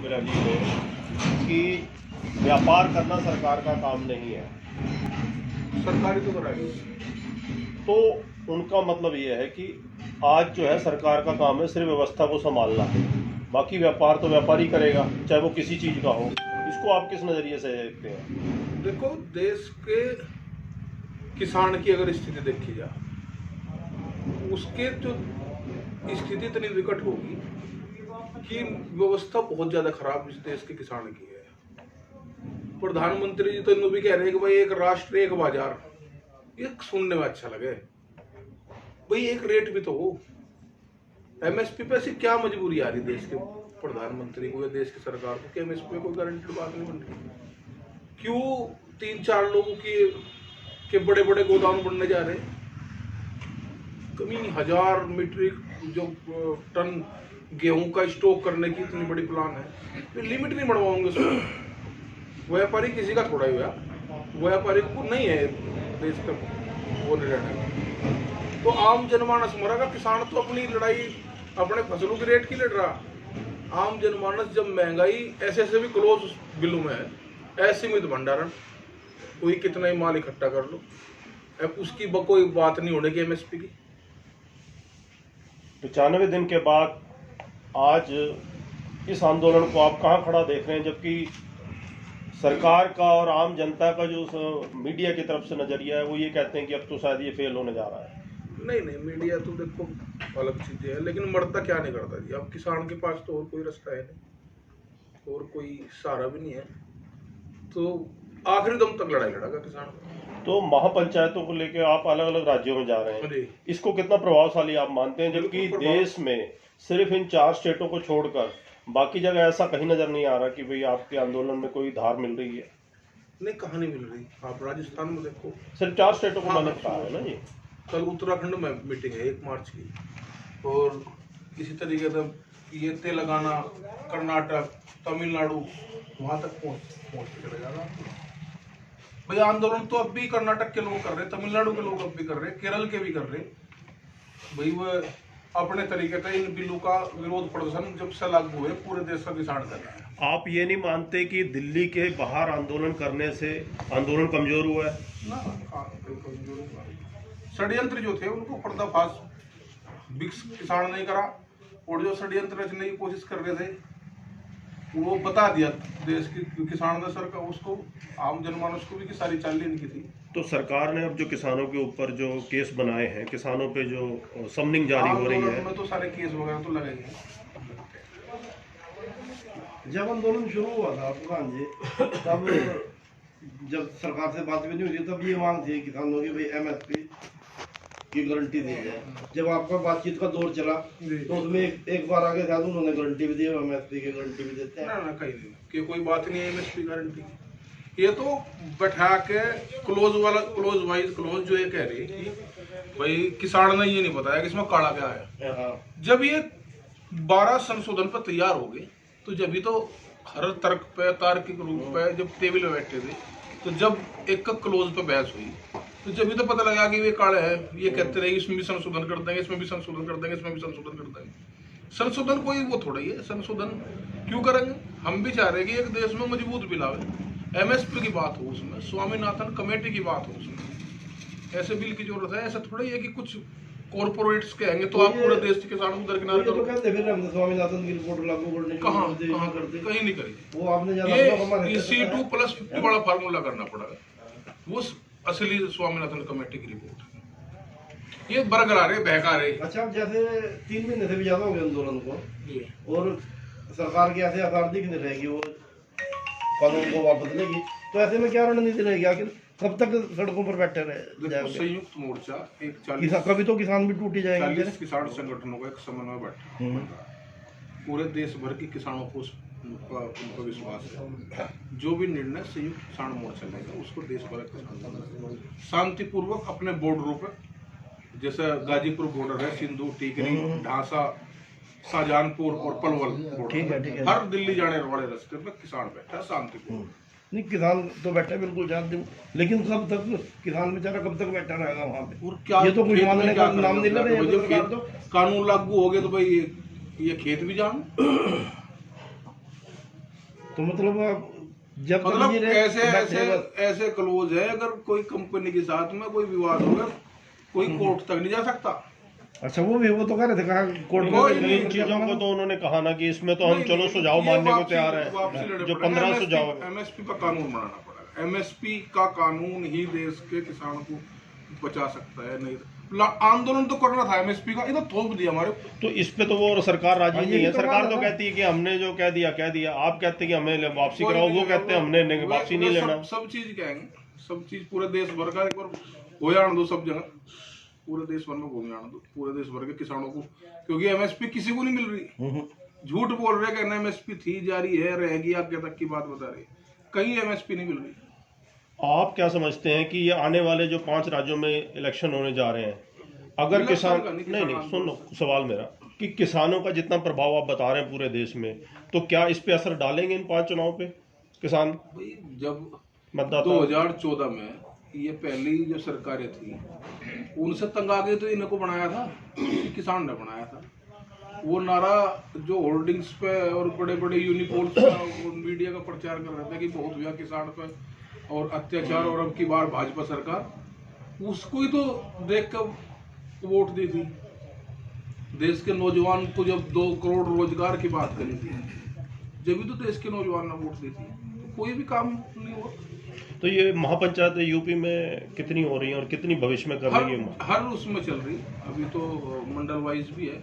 मेरा ली है कि व्यापार करना सरकार का काम नहीं है। सरकारी तो कराएगी। तो उनका मतलब ये है कि आज जो है सरकार का काम है सिर्फ व्यवस्था को संभालना, बाकी व्यापार तो व्यापारी करेगा, चाहे वो किसी चीज़ का हो। इसको आप किस नज़रिए से देखते हैं? देखो, देश के किसान की अगर स्थिति देखी जाए, उसके जो स्थिति इतनी विकट होगी कि व्यवस्था बहुत ज्यादा खराब इस देश के किसान की है। प्रधानमंत्री जी तो इन भी कह रहे हैं कि भाई एक राष्ट्र एक बाजार। ये सुनने में अच्छा लगे, भाई एक रेट भी तो हो। एमएसपी पे ऐसी क्या मजबूरी आ रही देश के प्रधानमंत्री को या देश की सरकार को कि एमएसपी पे कोई गारंटेड बात नहीं बन रही? क्यों 3-4 लोगों के बड़े बड़े गोदाम बनने जा रहे हैं? कमी 1000 मीट्रिक जो टन गेहूं का स्टॉक करने की इतनी बड़ी प्लान है, तो लिमिट नहीं बढ़वाओगे उसको। व्यापारी किसी का थोड़ा ही हुआ, व्यापारी को नहीं है देश का वो नहीं रहना। तो आम जनमानस मरेगा, किसान तो अपनी लड़ाई अपने फसलों के रेट की लड़ रहा। आम जनमानस जब महंगाई ऐसे ऐसे भी क्लोज बिलों में है, असीमित भंडारण, कोई कितना ही माल इकट्ठा कर लो, अब उसकी कोई बात नहीं होने की एमएसपी की। 95 दिन के बाद आज इस आंदोलन को आप कहाँ खड़ा देख रहे हैं, जबकि सरकार का और आम जनता का जो मीडिया की तरफ से नज़रिया है वो ये कहते हैं कि अब तो शायद ये फेल होने जा रहा है। नहीं, मीडिया तो देखो अलग चीजें है, लेकिन मरता क्या नहीं करता जी। अब किसान के पास तो और कोई रास्ता है नहीं, और कोई सहारा भी नहीं है, तो आखिरी दम तक लड़ाई लड़ेगा किसान। तो महापंचायतों को लेकर आप अलग अलग राज्यों में जा रहे हैं, इसको कितना प्रभावशाली आप मानते हैं, जबकि देश में सिर्फ इन 4 स्टेटों को छोड़कर बाकी जगह ऐसा कहीं नजर नहीं आ रहा कि भाई आपके आंदोलन में कोई धार मिल रही है? नहीं, कहाँ नहीं मिल रही। आप राजस्थान में देखो, सिर्फ 4 स्टेटों को मैंने कहा है ना जी। कल उत्तराखंड में मीटिंग है 1 मार्च की, और इसी तरीके से ये तेलंगाना, कर्नाटक, तमिलनाडु, वहां तक पहुंच के चले जाना। भाई आंदोलन तो अब भी कर्नाटक के लोग कर रहे, तमिलनाडु के लोग अब भी कर रहे, केरल के भी कर रहे। भाई वह अपने तरीके से इन बिलों का विरोध प्रदर्शन जब से लागू हुए पूरे देश का किसान कर रहा है। आप ये नहीं मानते कि दिल्ली के बाहर आंदोलन करने से आंदोलन कमजोर हुआ है? ना, कमजोर हुआ। षड्यंत्र जो थे उनको पर्दाफाश बिक्स किसान नहीं करा, और जो षड्यंत्र रचने की कोशिश कर रहे थे वो बता दिया देश की किसान ने सरकार उसको, आम जनमानस को भी कि सारी चाल इनकी थी। तो सरकार ने अब जो किसानों के ऊपर जो केस बनाए हैं, किसानों पे जो समनिंग जारी हो रही है, तो सारे केस वगैरह तो लगेंगे। जब आंदोलन शुरू हुआ था प्रधान जी, तब जब सरकार से बात भी नहीं हुई तब ये मांग थी किसानों की, भाई एमएसपी की गारंटी दी जाए। जब आपका बातचीत का दौर चला तो उसमें एक बार आगे शायद उन्होंने गारंटी भी दी, एमएसपी की गारंटी भी देते हैं। ना कहीं नहीं कि कोई बात नहीं है एमएसपी गारंटी की। ये तो बैठा के क्लोज वाइज क्लोज जो ये कह रही है कि भाई किसान ने ये नहीं बताया कि इसमें काला क्या है। जब ये 12 संशोधन पर तैयार हो गए तो जब भी तो हर तर्क पे तार्किक रूप पे जब टेबल में बैठे थे, तो जब एक क्लोज पे बहस हुई तो जब भी तो पता लगा कि ये काले है। ये कहते रहे इसमें भी संशोधन कर देंगे, इसमें भी संशोधन कर देंगे, इसमें भी संशोधन कर देंगे। संशोधन कोई वो थोड़ा ही है, संशोधन क्यों करेंगे? हम भी चाह रहे हैं कि एक देश में मजबूत बिल आवे, एमएसपी की बात हो उसमें, स्वामीनाथन कमेटी की बात हो उसमें। ऐसे बिल की जरूरत है, ऐसा थोड़ा ही है कि कुछ कॉर्पोरेट्स कहेंगे तो आप पूरे देश के किसानों को दरकिनार करो। स्वामीनाथन की रिपोर्ट लागू करने कहाँ कहीं नहीं करी। वो आपने ये C2+50 वाला फार्मूला करना पड़ेगा, वो असली स्वामीनाथन कमेटी की रिपोर्ट है। ये बरकरार है, बहका रहे। अच्छा, अब जैसे 3 महीने से भी ज्यादा हो गए आंदोलन को, और सरकार की ऐसे आजादी नहीं रहेगी, वो कानून को वापस लेगी, तो ऐसे में क्या रणनीति रहेगी? आखिर कब तक सड़कों पर बैठे रहे? संयुक्त मोर्चा एक कभी तो किसान भी टूट ही जाएंगे। 40 किसान संगठनों का एक समन्वय बैठा, पूरे देश भर के किसानों को उनका विश्वास है जो भी निर्णय संयुक्त किसान मोर्चा लेगा उसको देश भर के किसान शांतिपूर्वक अपने बॉर्डरों पर, जैसे गाजीपुर बॉर्डर है, सिंधु, टीकरी, ढांसा, शाहजहानपुर और पलवल बॉर्डर, हर दिल्ली जाने वाले रास्ते पर किसान बैठा शांतिपूर्वक। नहीं, किसान तो बैठा बिल्कुल जानते, लेकिन कब तक किसान बेचारा कब तक बैठा रहेगा वहाँ पे? और क्या ये तो कुछ मानने का नाम नहीं ले रहे। जब कानून लागू हो गए तो भाई ये खेत भी जान, तो मतलब आप जब तक मतलब ये ऐसे बैठे ऐसे बस- ऐसे क्लोज है, अगर कोई कंपनी के साथ में कोई विवाद होगा कोई कोर्ट तक नहीं जा सकता। अच्छा वो तो कह रहे थे कहा कोर्ट कोई में नहीं, इन चीजों को तो उन्होंने कहा ना कि इसमें तो हम नहीं, चलो नहीं, सुझाव ये मानने को वापसी- तैयार वापसी है, लड़े जो पड़ेंगे। 15 सुझाव एमएसपी का कानून बनाना पड़ेगा। एमएसपी का कानून ही देश के किसानों को बचा सकता है। नहीं आंदोलन तो करना था एमएसपी का, ये तो थोप दिया हमारे। तो इस पे तो वो सरकार राजी हाँ, नहीं ये है। तो सरकार बात तो है ना। कहती है कि हमने जो कह दिया। आप कहते हैं कि हमें वापसी कोई कराओ, नहीं वो कहते हैं हमने वापसी नहीं लेना। सब चीज कहेंगे, सब चीज पूरे देश भर का एक बार हो जाने दो, सब जगह पूरे देश भर में घूम जाने दो, पूरे देश भर के किसानों को, क्योंकि एमएसपी किसी को नहीं मिल रही। झूठ बोल रहे कि एमएसपी थी, जारी है, रहेगी, आगे तक की बात बता रहे, कहीं एमएसपी नहीं मिल रही। आप क्या समझते हैं कि ये आने वाले जो 5 राज्यों में इलेक्शन होने जा रहे हैं, अगर इलेक्शन किसान का नहीं, नहीं किसान सुन लो सवाल मेरा, कि किसानों का जितना प्रभाव आप बता रहे हैं पूरे देश में, तो क्या इस पे असर डालेंगे इन 5 चुनाव पे किसान भाई जब मतदाता? 2014 में ये पहली जो सरकारें थी उनसे तंग आ गए तो इनको बनाया था, किसान ने बनाया था। वो नारा जो होर्डिंग्स पे और बड़े बड़े यूनिकोर्स पे और मीडिया का प्रचार कर रहे थे कि बहुत हुआ किसान पे और अत्याचार और अब की बार भाजपा सरकार, उसको ही तो देख कर वोट दी थी। देश के नौजवान को जब 2 करोड़ रोजगार की बात करी थी, जब भी तो देश के नौजवान ने वोट दी थी, तो कोई भी काम नहीं हुआ। तो ये महापंचायत यूपी में कितनी हो रही है और कितनी भविष्य में कर रही है? हर उसमें चल रही, अभी तो मंडल वाइज भी है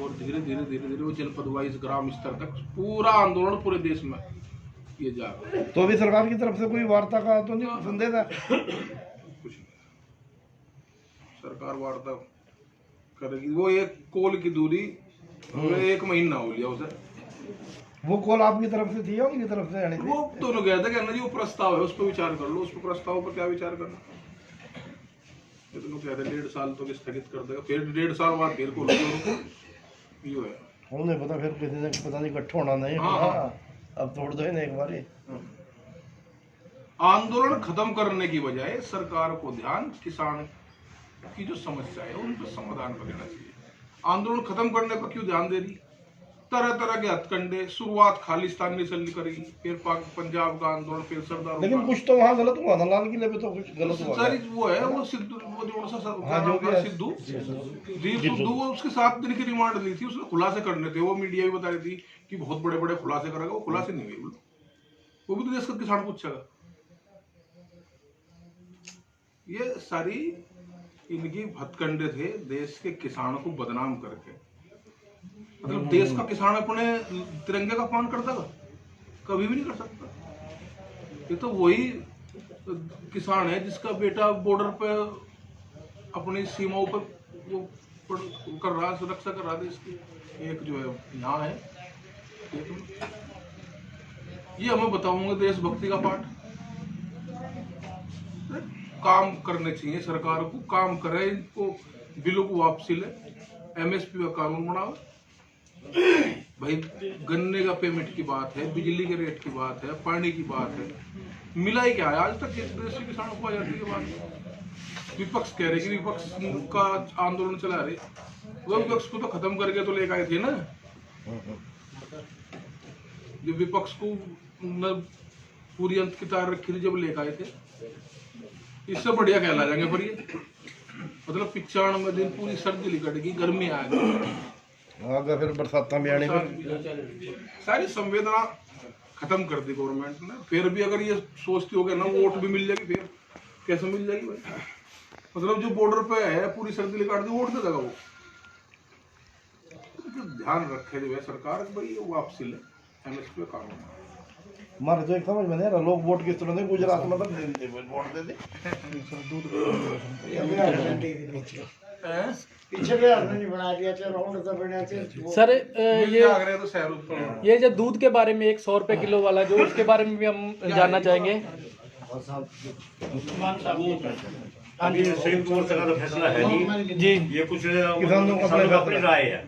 और धीरे धीरे वो जनपद वाइज ग्राम स्तर तक पूरा आंदोलन पूरे देश में ये जा रहा है। तो अभी सरकार की तरफ से कोई वार्ता का तो नहीं संदेश है? कुछ नहीं, सरकार वार्ता करेगी, वो एक कोल की दूरी 1 महीना हो लिया उसे। वो कॉल आपकी तरफ से थी या उनकी तरफ से आनी थी? वो दोनों गया था, कहना जी वो प्रस्ताव है उस पर विचार कर लो, उस पर प्रस्ताव पर क्या विचार करना। ये तो लोग कहते हैं 1.5 साल तो स्थगित कर देगा, फिर 1.5 साल बाद फिर को यो है। उन्हें पता फिर किसी ने पता नहीं इकट्ठा होना नहीं। हाँ, हाँ। अब तोड़ दो ना एक बार ही। आंदोलन खत्म करने की बजाय सरकार को ध्यान किसान की जो समस्या है उन पर समाधान पर देना चाहिए। आंदोलन खत्म करने पर क्यों ध्यान दे रही? तरह तरह के हथकंडे, शुरुआत खालिस्तानी से करी, फिर पंजाब का आंदोलन, फिर सरदार। लेकिन कुछ तो वहाँ गलत हुआ था, लाल किले पे तो कुछ गलत हुआ सारी था। वो है, वो सिद्धू, वो जो सा हाँ, जो भी है। सिद्धू सिद्धू वो उसके 7 दिन की रिमांड ली थी, उसने खुलासे करने थे। वो मीडिया भी बता रही थी कि बहुत बड़े बड़े खुलासे करेगा, वो खुलासे नहीं हुए। वो भी तो देश का किसान पूछेगा। ये सारी इनकी हथकंडे थे देश के किसानों को बदनाम करके। मतलब देश का किसान अपने तिरंगे का अपमान करता था? कभी भी नहीं कर सकता। ये तो वही किसान है जिसका बेटा बॉर्डर पे अपनी सीमाओं पर वो कर रहा है, सुरक्षा कर रहा है देश की। एक जो है यहाँ है, ये हमें बताऊंगा देशभक्ति का पाठ। काम करने चाहिए सरकार को, काम करे, इनको बिलों को वापसी ले, एमएसपी का कानून बनाओ। भाई गन्ने का पेमेंट की बात है, बिजली के रेट की बात है, पानी की बात है, मिला ही क्या है आज तक देश के किसानों को आजादी के बाद? विपक्ष कह रहे कि विपक्ष का आंदोलन चला रहे, वो विपक्ष को तो खत्म करके तो लेकर आए थे ना। जो विपक्ष को पूरी अंत की तार रखी थी जब लेकर आए थे, इससे बढ़िया कहला जाएंगे। पर ये मतलब 95 दिन पूरी सर्दी लिकटेगी, गर्मी आ गई, आगे फिर बरसात में आने सारी संवेदना खत्म कर दी गवर्नमेंट ने। फिर भी अगर ये सोचती हो ना वोट भी मिल जाएगी, फिर कैसे मिल जाएगी भाई? मतलब जो बॉर्डर पे है पूरी सर्दी लिकाट दी, वोट दे देगा वो। ध्यान रखे जो है सरकार भाई वापसी ले, एमएसपी का कानून। हमारे तो एक समझ में नहीं आ रहा, लोग वोट किस तरह से गुजरात में वोट दे दे। पिछले आदमी नहीं बना दिया थे, राउंड तो बना थे। सर ये ये जो दूध के बारे में 100 रुपए किलो वाला जो, उसके बारे में भी हम जानना चाहेंगे। अभी संयुक्त मोर्चा का तो फैसला है नहीं जी, ये कुछ किसानों का अपनी राय है,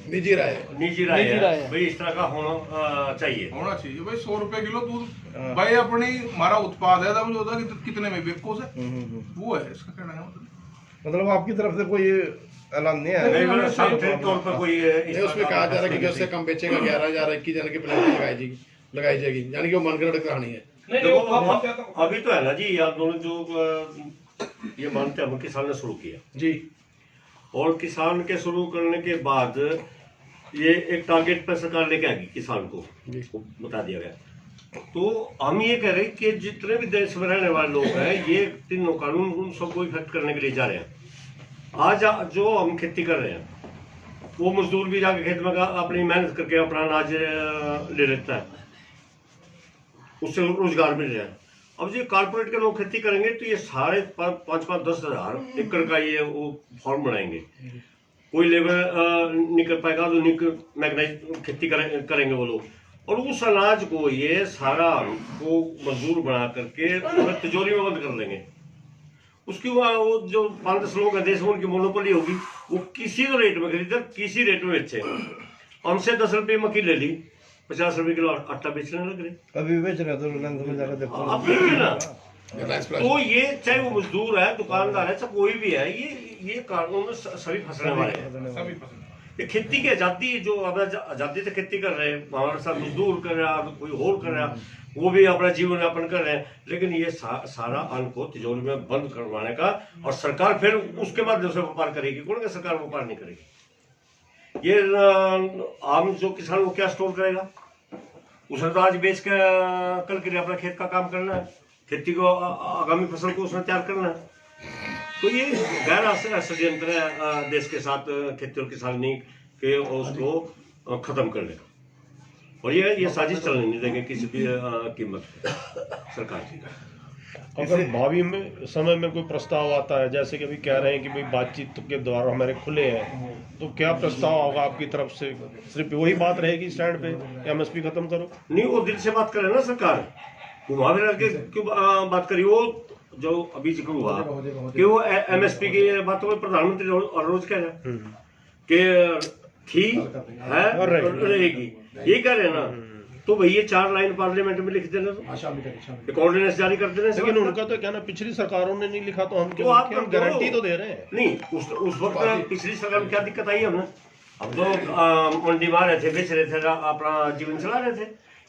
निजी राय निजी राय निजी राय है। है भाई, इस तरह का होना चाहिए भाई। 100 रुपए किलो दूध भाई अपनी हमारा उत्पाद है, तब जो होता है कितने में बेको से वो है, इसका कहना है। मतलब आपकी तरफ से कोई ऐलान नहीं है? नहीं, मतलब सार्वजनिक तौर पर कोई इस उसमें तरह कहा का जा रहा है कि फैसला उससे कम बेचेगा, 11,000 21 जन की पेनल्टी लगाई जाएगी। लगाई जाएगी, यानी कि वो मनगढ़ंत कहानी है। देखो अभी तो है ना जी, आंदोलन जो ये मानते हैं हम किसान ने शुरू किया जी, और किसान के शुरू करने के बाद ये एक टारगेट पर सरकार लेके आएगी किसान को बता दिया गया। तो हम ये कह रहे हैं कि जितने भी देश में रहने वाले लोग हैं ये तीनों कानून उन सबको इफेक्ट करने के लिए जा रहे हैं। आज जो हम खेती कर रहे हैं वो मजदूर भी जाके खेत में अपनी मेहनत करके अपना अनाज ले लेता है, उससे रोजगार मिल रहा है। अब जो कारपोरेट के लोग खेती करेंगे तो ये साढ़े 5-10 हज़ार एकड़ का ये वो फॉर्म बनाएंगे, कोई लेबर नहीं कर पाएगा तो मैकेनाइज खेती करेंगे वो लोग, और उस अनाज को ये सारा को मजदूर बना करके तिजोरी में बंद कर लेंगे। उसकी वो जो 5-10 लोग हैं देश में उनकी मोनोपोली होगी, वो किसी भी रेट में खरीदे किसी रेट में बेचे। हमसे 10 रुपये मक्की ले ली, 50 रुपये किलो आटा बेचने लग रहे। अभी बेच रहे तो लंदन में जाकर देखो अब देखिए ना, तो ये चाहे वो मजदूर है, दुकानदार है, चाहे कोई भी है, ये कानून में सभी फंसने वाले हैं। ये खेती की आजादी, जो अब आजादी से खेती कर रहे हैं, हमारे साथ मजदूर कर रहा है, कोई और कर रहा है, वो भी अपना जीवन यापन कर रहे हैं, लेकिन ये सारा अन्न को तिजोरी में बंद करवाने का, और सरकार फिर उसके बाद दूसरे व्यापार करेगी। कौन का सरकार व्यापार नहीं करेगी। ये आम जो किसान वो क्या स्टोर करेगा, उसने तो आज बेच के कल के लिए अपना खेत का काम करना है, खेती को आगामी फसल को उसने तैयार करना है। तो ये गैर षड्यंत्र है देश के साथ खेती और किसानी के, उसको खत्म करने का, और ये साजिश चलने नहीं देंगे किसी भी कीमत पे सरकार की। अगर भावी में समय में कोई प्रस्ताव आता है, जैसे कि अभी कह रहे हैं कि भाई बातचीत के द्वारा हमारे खुले हैं, तो क्या प्रस्ताव होगा आपकी तरफ से? सिर्फ वही बात रहेगी स्टैंड पे, एमएसपी खत्म करो? नहीं, वो दिल से बात करे ना सरकार, वहां पे रह के क्यों बात करी। वो जो अभी जिक्र हुआ कि वो एमएसपी की बातों में प्रधानमंत्री रोज कह रहे हैं कि थी है और रहेगी, ये कह रहे हैं ना। तो भाई ये 4 लाइन पार्लियामेंट में लिख देना, तो ऑर्डिनेंस जारी कर देना। लेकिन उनका तो कहना पिछली सरकारों ने नहीं लिखा, तो हम तो आप गारंटी तो दे रहे हैं। नहीं, उस वक्त पिछली सरकार में क्या दिक्कत आई हमने, अब तो मंडी में रहे थे, बेच रहे थे, अपना जीवन चला रहे थे।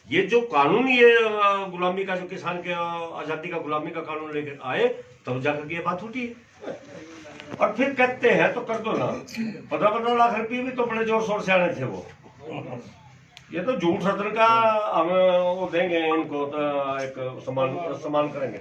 ये जो कानून, ये गुलामी का, जो किसान के आजादी का गुलामी का कानून लेकर आए, तब जाकर के ये बात उठी है। और फिर कहते हैं तो कर दो ना, 15-15 लाख रुपये भी तो बड़े जोर शोर से आने थे वो। ये तो झूठ सदन का हम वो देंगे इनको, तो एक सम्मान करेंगे।